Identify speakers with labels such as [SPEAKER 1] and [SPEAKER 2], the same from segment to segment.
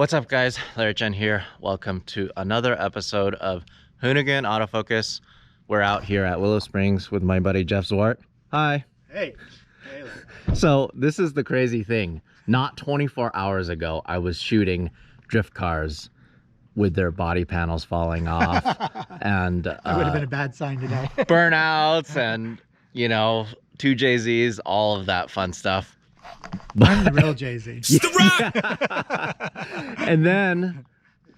[SPEAKER 1] What's up, guys? Chen here. Welcome to another episode of Hoonigan Autofocus. We're out here at Willow Springs with my buddy Jeff Zwart. Hi.
[SPEAKER 2] Hey.
[SPEAKER 1] So this is the crazy thing. Not 24 hours ago, I was shooting drift cars with their body panels falling off and
[SPEAKER 2] That would have been a bad sign today.
[SPEAKER 1] burnouts and, you know, 2 JZs, all of that fun stuff.
[SPEAKER 2] I'm the real Jay-Z.
[SPEAKER 1] And then,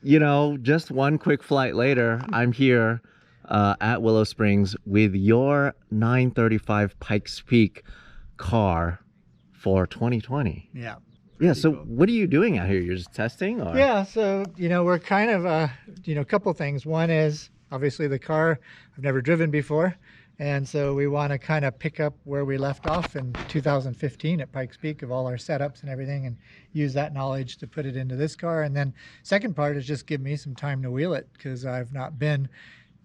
[SPEAKER 1] you know, just one quick flight later, I'm here at Willow Springs with your 935 Pikes Peak car for 2020.
[SPEAKER 2] Yeah.
[SPEAKER 1] Yeah, so
[SPEAKER 2] cool.
[SPEAKER 1] what are you doing out here? You're just testing? Or?
[SPEAKER 2] Yeah, so, you know, we're kind of, a couple things. One is, obviously, the car I've never driven before. And so we want to kind of pick up where we left off in 2015 at Pikes Peak of all our setups and everything and use that knowledge to put it into this car. And then second part is just give me some time to wheel it because I've not been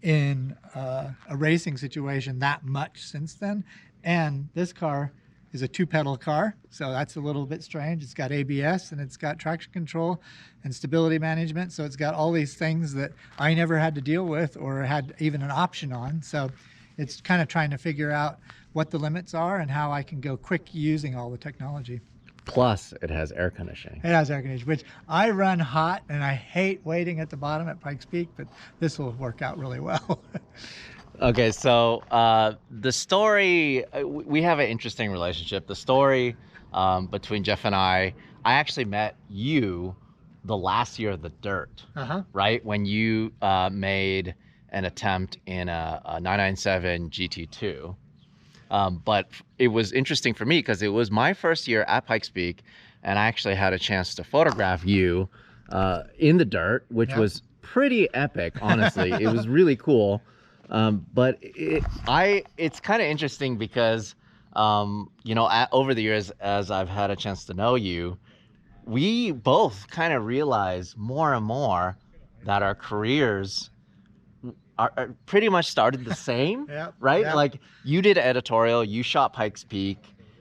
[SPEAKER 2] in a racing situation that much since then. And this car is a 2-pedal car, so that's a little bit strange. It's got ABS and it's got traction control and stability management. So it's got all these things that I never had to deal with or had even an option on. So it's kind of trying to figure out what the limits are and how I can go quick using all the technology.
[SPEAKER 1] Plus, it has air conditioning.
[SPEAKER 2] It has air conditioning, which I run hot and I hate waiting at the bottom at Pikes Peak, but this will work out really well.
[SPEAKER 1] Okay, so the story, we have an interesting relationship. The story between Jeff and I actually met you the last year of the dirt, right? When you made an attempt in a 997 GT2. But it was interesting for me because it was my first year at Pikes Peak, and I actually had a chance to photograph you in the dirt, which was pretty epic, honestly. It was really cool. But it's kind of interesting because, you know, over the years, as I've had a chance to know you, we both kind of realize more and more that our careers are pretty much started the same, right? Yeah. Like you did editorial, you shot Pikes Peak,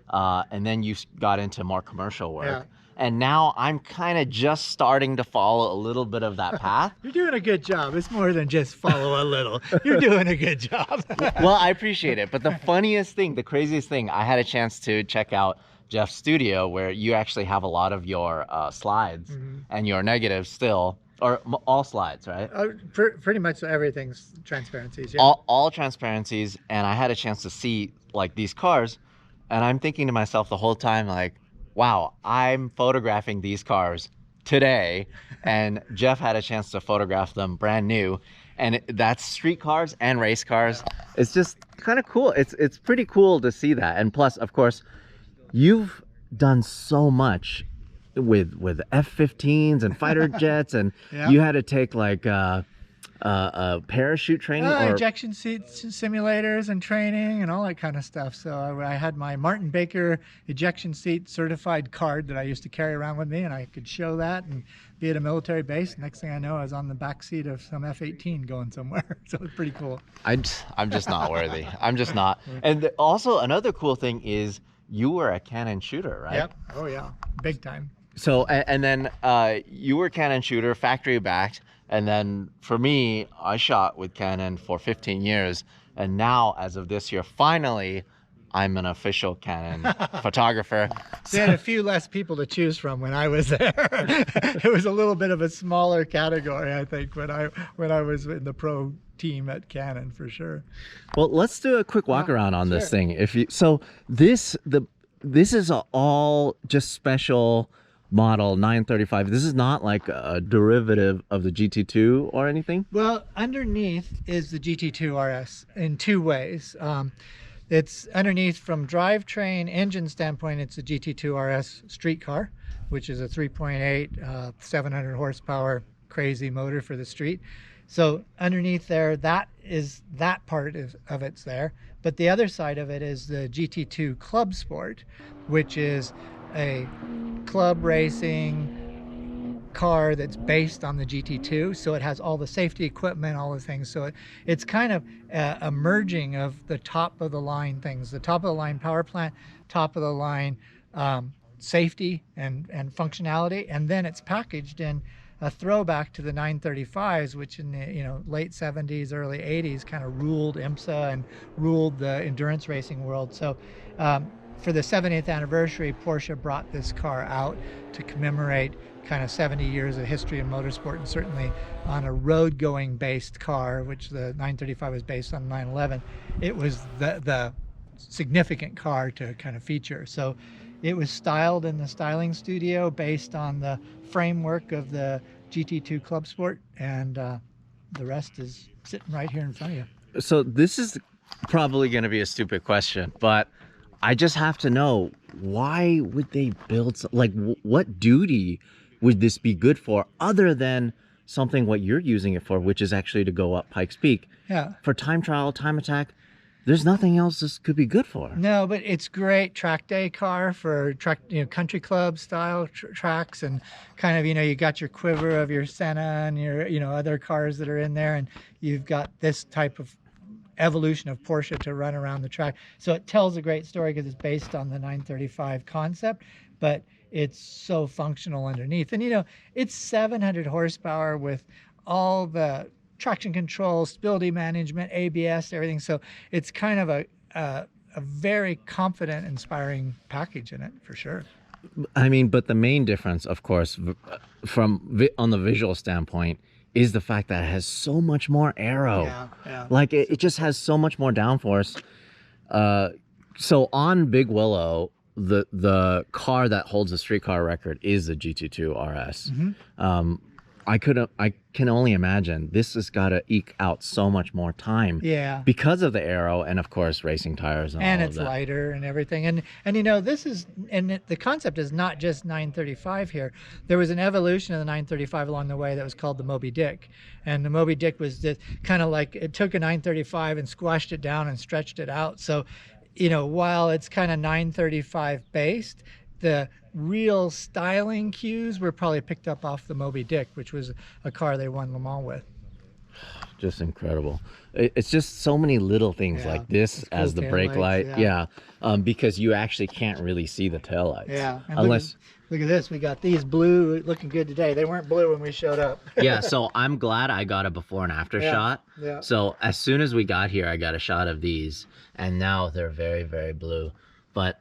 [SPEAKER 1] and then you got into more commercial work. Yeah. And now I'm kind of just starting to follow a little bit of that path.
[SPEAKER 2] You're doing a good job. It's more than just follow a little. You're doing a good job.
[SPEAKER 1] Well, I appreciate it. But the funniest thing, the craziest thing, I had a chance to check out Jeff's studio where you actually have a lot of your slides and your negatives still. Or all slides, right?
[SPEAKER 2] Pretty much everything's transparencies, yeah.
[SPEAKER 1] All transparencies, and I had a chance to see like these cars, and I'm thinking to myself the whole time, like, wow, I'm photographing these cars today, and Jeff had a chance to photograph them brand new, and that's street cars and race cars. It's just kind of cool. It's pretty cool to see that, and plus, of course, you've done so much with F-15s and fighter jets, and you had to take like parachute training or
[SPEAKER 2] ejection seat simulators and training and all that kind of stuff. So I had my Martin Baker ejection seat certified card that I used to carry around with me, and I could show that and be at a military base. Next thing I know, I was on the back seat of some F-18 going somewhere. So it's pretty cool.
[SPEAKER 1] I'm just not worthy. I'm just not. And also another cool thing is you were a Canon shooter, right?
[SPEAKER 2] Yep. Oh yeah, big time.
[SPEAKER 1] So, and then you were Canon shooter, factory backed, and then for me, I shot with Canon for 15 years, and now, as of this year, finally, I'm an official Canon photographer.
[SPEAKER 2] They had a few less people to choose from when I was there. It was a little bit of a smaller category, I think, when I was in the pro team at Canon, for sure.
[SPEAKER 1] Well, let's do a quick walk around on this thing. This is all just special model 935. This is not like a derivative of the GT2 or anything?
[SPEAKER 2] Well, underneath is the GT2 RS in 2 ways. It's underneath from drivetrain engine standpoint, it's a GT2 RS street car, which is a 3.8 700 horsepower crazy motor for the street. So underneath there, that part of it's there. But the other side of it is the GT2 Club Sport, which is a club racing car that's based on the GT2. So it has all the safety equipment, all the things. So it's kind of a merging of the top of the line things, the top of the line power plant, top of the line safety and functionality, and then it's packaged in a throwback to the 935s, which in the late 70s, early 80s kind of ruled IMSA and ruled the endurance racing world. So for the 70th anniversary, Porsche brought this car out to commemorate kind of 70 years of history in motorsport, and certainly on a road going based car, which the 935 was based on 911. It was the significant car to kind of feature. So it was styled in the styling studio based on the framework of the GT2 Club Sport, and the rest is sitting right here in front of you.
[SPEAKER 1] So this is probably going to be a stupid question, but I just have to know, why would they build, like, what duty would this be good for other than something what you're using it for, which is actually to go up Pikes Peak?
[SPEAKER 2] Yeah.
[SPEAKER 1] For time trial, time attack, there's nothing else this could be good for.
[SPEAKER 2] No, but it's great track day car for track, country club style tracks, and kind of, you got your quiver of your Senna and your, other cars that are in there, and you've got this type of evolution of Porsche to run around the track. So it tells a great story because it's based on the 935 concept, but it's so functional underneath. And it's 700 horsepower with all the traction control, stability management, ABS, everything. So it's kind of a very confident, inspiring package in it, for sure.
[SPEAKER 1] I mean, but the main difference, of course, on the visual standpoint, is the fact that it has so much more aero.
[SPEAKER 2] Yeah.
[SPEAKER 1] Like it just has so much more downforce. So on Big Willow, the car that holds the street car record is the GT2 RS.
[SPEAKER 2] Mm-hmm.
[SPEAKER 1] I can only imagine this has got to eke out so much more time.
[SPEAKER 2] Yeah.
[SPEAKER 1] Because of the aero and of course racing tires and all
[SPEAKER 2] it's
[SPEAKER 1] of that.
[SPEAKER 2] lighter and everything. And this is, and the concept is not just 935 here. There was an evolution of the 935 along the way that was called the Moby Dick. And the Moby Dick was just kind of like, it took a 935 and squashed it down and stretched it out. So, while it's kind of 935 based, the real styling cues were probably picked up off the Moby Dick, which was a car they won Le Mans with.
[SPEAKER 1] Just incredible. It's just so many little things like this
[SPEAKER 2] cool
[SPEAKER 1] as the brake light.
[SPEAKER 2] Yeah.
[SPEAKER 1] Because you actually can't really see the taillights.
[SPEAKER 2] Yeah. And
[SPEAKER 1] unless
[SPEAKER 2] look at this. We got these blue looking good today. They weren't blue when we showed up.
[SPEAKER 1] yeah, so I'm glad I got a before and after shot.
[SPEAKER 2] Yeah.
[SPEAKER 1] So as soon as we got here, I got a shot of these, and now they're very, very blue. But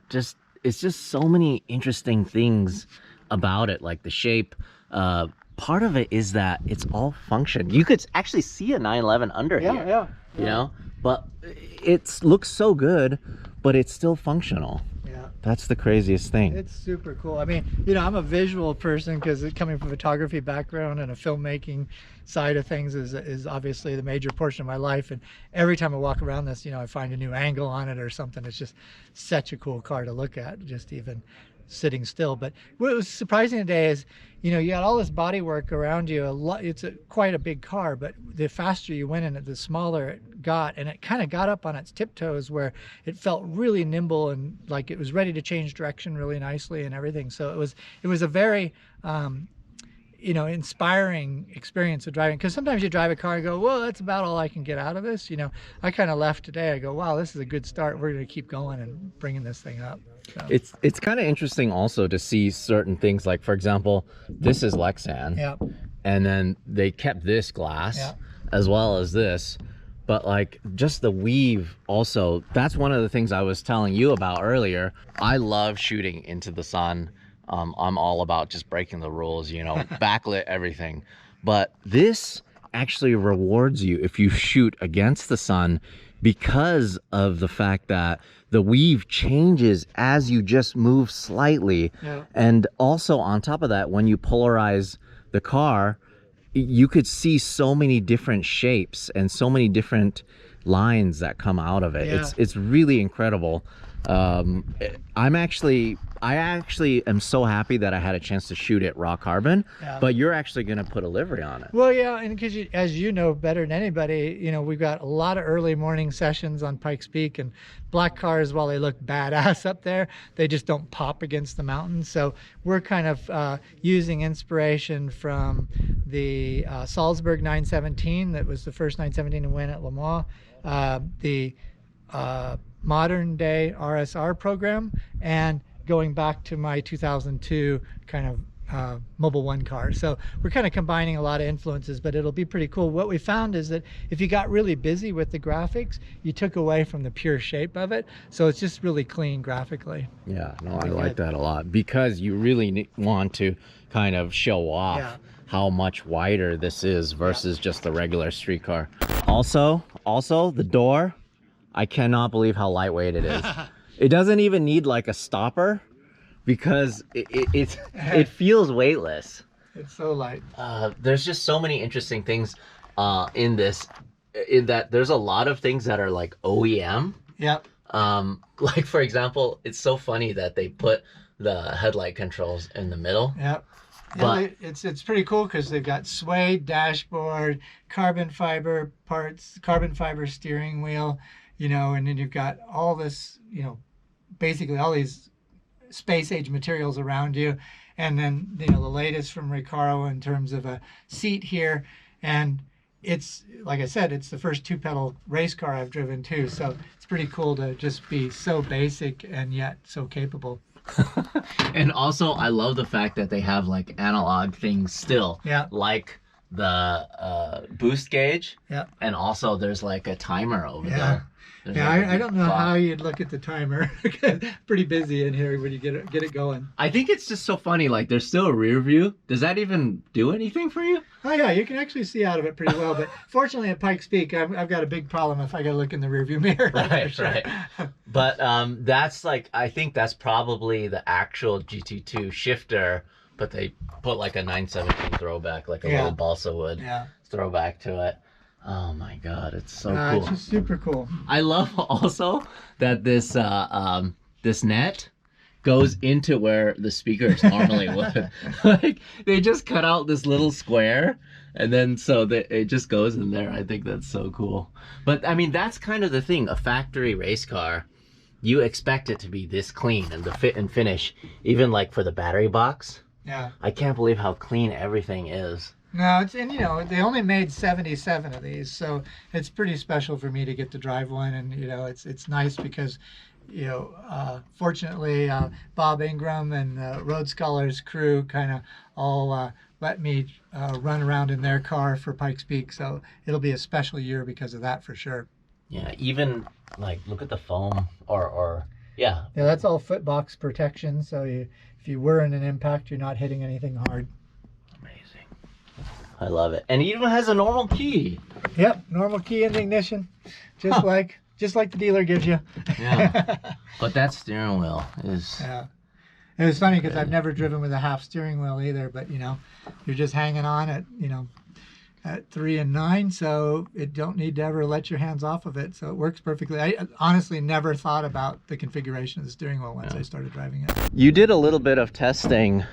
[SPEAKER 1] it's just so many interesting things about it, like the shape. Part of it is that it's all function. You could actually see a 911 under here.
[SPEAKER 2] Yeah.
[SPEAKER 1] You know, but it looks so good, but it's still functional.
[SPEAKER 2] Yeah.
[SPEAKER 1] That's the craziest thing.
[SPEAKER 2] It's super cool. I mean, I'm a visual person because coming from a photography background, and a filmmaking side of things is obviously the major portion of my life. And every time I walk around this, I find a new angle on it or something. It's just such a cool car to look at, just even sitting still. But what was surprising today is, you got all this body work around you. It's quite a big car, but the faster you went in it, the smaller it got, and it kind of got up on its tiptoes where it felt really nimble and like it was ready to change direction really nicely and everything. So it was a very inspiring experience of driving, because sometimes you drive a car and go, well, that's about all I can get out of this. I kind of left today. I go, wow, this is a good start. We're going to keep going and bringing this thing up. So.
[SPEAKER 1] It's kind of interesting also to see certain things, like, for example, this is Lexan.
[SPEAKER 2] Yeah.
[SPEAKER 1] And then they kept this glass as well as this. But like just the weave also, that's one of the things I was telling you about earlier. I love shooting into the sun. I'm all about just breaking the rules, backlit everything. But this actually rewards you if you shoot against the sun, because of the fact that the weave changes as you just move slightly.
[SPEAKER 2] Yeah.
[SPEAKER 1] And also on top of that, when you polarize the car, you could see so many different shapes and so many different lines that come out of it.
[SPEAKER 2] Yeah.
[SPEAKER 1] It's really incredible. I actually am so happy that I had a chance to shoot it raw carbon, but you're actually going to put a livery on it.
[SPEAKER 2] Well, yeah, and because as you know better than anybody, we've got a lot of early morning sessions on Pikes Peak, and black cars, while they look badass up there, they just don't pop against the mountains. So we're kind of using inspiration from the Salzburg 917, that was the first 917 to win at Le Mans, the modern day RSR program, and going back to my 2002 kind of Mobil 1 car. So we're kind of combining a lot of influences, but it'll be pretty cool. What we found is that if you got really busy with the graphics, you took away from the pure shape of it. So it's just really clean graphically.
[SPEAKER 1] Yeah, no, I like that a lot, because you really want to kind of show off how much wider this is versus just the regular street car. Also the door, I cannot believe how lightweight it is. It doesn't even need like a stopper, because it feels weightless.
[SPEAKER 2] It's so light.
[SPEAKER 1] There's just so many interesting things in this, in that there's a lot of things that are like OEM.
[SPEAKER 2] Yep.
[SPEAKER 1] Like for example, it's so funny that they put the headlight controls in the middle.
[SPEAKER 2] Yep.
[SPEAKER 1] But
[SPEAKER 2] it's pretty cool because they've got suede dashboard, carbon fiber parts, carbon fiber steering wheel, you know, and then you've got all this, you know, basically all these space age materials around you. And then, you know, the latest from Recaro in terms of a seat here. And it's, like I said, it's the first 2-pedal race car I've driven too. So it's pretty cool to just be so basic and yet so capable.
[SPEAKER 1] And also I love the fact that they have like analog things still, like the boost gauge, and also there's like a timer over there. There's like
[SPEAKER 2] I don't know how you'd look at the timer. Pretty busy in here when you get it going.
[SPEAKER 1] I think it's just so funny, like there's still a rear view. Does that even do anything for you?
[SPEAKER 2] Oh yeah, you can actually see out of it pretty well, but fortunately at Pikes Peak I've got a big problem if I gotta look in the rear view mirror.
[SPEAKER 1] Right. But that's like, I think that's probably the actual GT2 shifter, but they put like a 917 throwback, like a little balsa wood throwback to it. Oh my god, it's so cool.
[SPEAKER 2] It's just super cool.
[SPEAKER 1] I love also that this this net goes into where the speakers normally would. Like they just cut out this little square, and then so that it just goes in there. I think that's so cool. But I mean, that's kind of the thing. A factory race car, you expect it to be this clean, and the fit and finish, even like for the battery box.
[SPEAKER 2] Yeah.
[SPEAKER 1] I can't believe how clean everything is.
[SPEAKER 2] No, and you know, they only made 77 of these, so it's pretty special for me to get to drive one. And you know, it's nice because, you know, fortunately Bob Ingram and the Road Scholars crew kind of all let me run around in their car for Pikes Peak, so it'll be a special year because of that for sure.
[SPEAKER 1] Yeah, even like look at the foam or yeah,
[SPEAKER 2] that's all footbox protection, so if you were in an impact, you're not hitting anything hard.
[SPEAKER 1] I love it. And it even has a normal key.
[SPEAKER 2] Yep, normal key in the ignition, just like the dealer gives you.
[SPEAKER 1] Yeah. But that steering wheel is...
[SPEAKER 2] Yeah. It was funny because I've never driven with a half steering wheel either, but you know, you're just hanging on at, you know, at 3 and 9, so it don't need to ever let your hands off of it, so it works perfectly. I honestly never thought about the configuration of the steering wheel once I started driving it.
[SPEAKER 1] You did a little bit of testing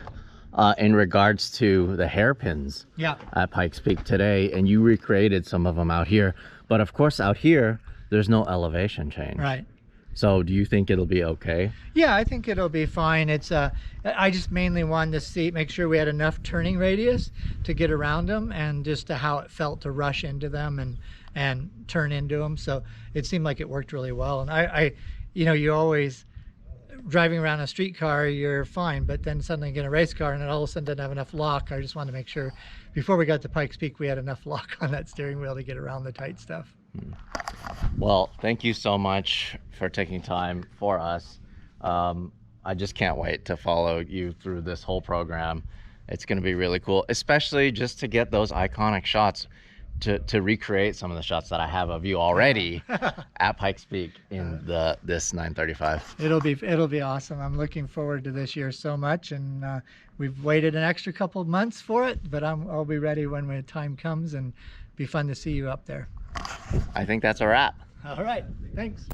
[SPEAKER 1] in regards to the hairpins at Pikes Peak today, and you recreated some of them out here. But of course out here, there's no elevation change.
[SPEAKER 2] Right.
[SPEAKER 1] So do you think it'll be okay?
[SPEAKER 2] Yeah, I think it'll be fine. It's I just mainly wanted to see, make sure we had enough turning radius to get around them, and just to how it felt to rush into them and turn into them. So it seemed like it worked really well. And I you know, you always, driving around a street car, you're fine, but then suddenly get a race car and it all of a sudden doesn't have enough lock. I just wanted to make sure before we got to Pikes Peak we had enough lock on that steering wheel to get around the tight stuff.
[SPEAKER 1] Well, thank you so much for taking time for us. I just can't wait to follow you through this whole program. It's going to be really cool, especially just to get those iconic shots, to recreate some of the shots that I have of you already at Pikes Peak in this 935.
[SPEAKER 2] It'll be awesome. I'm looking forward to this year so much, and we've waited an extra couple of months for it, but I'll be ready when the time comes, and be fun to see you up there.
[SPEAKER 1] I think that's a wrap.
[SPEAKER 2] All right, thanks.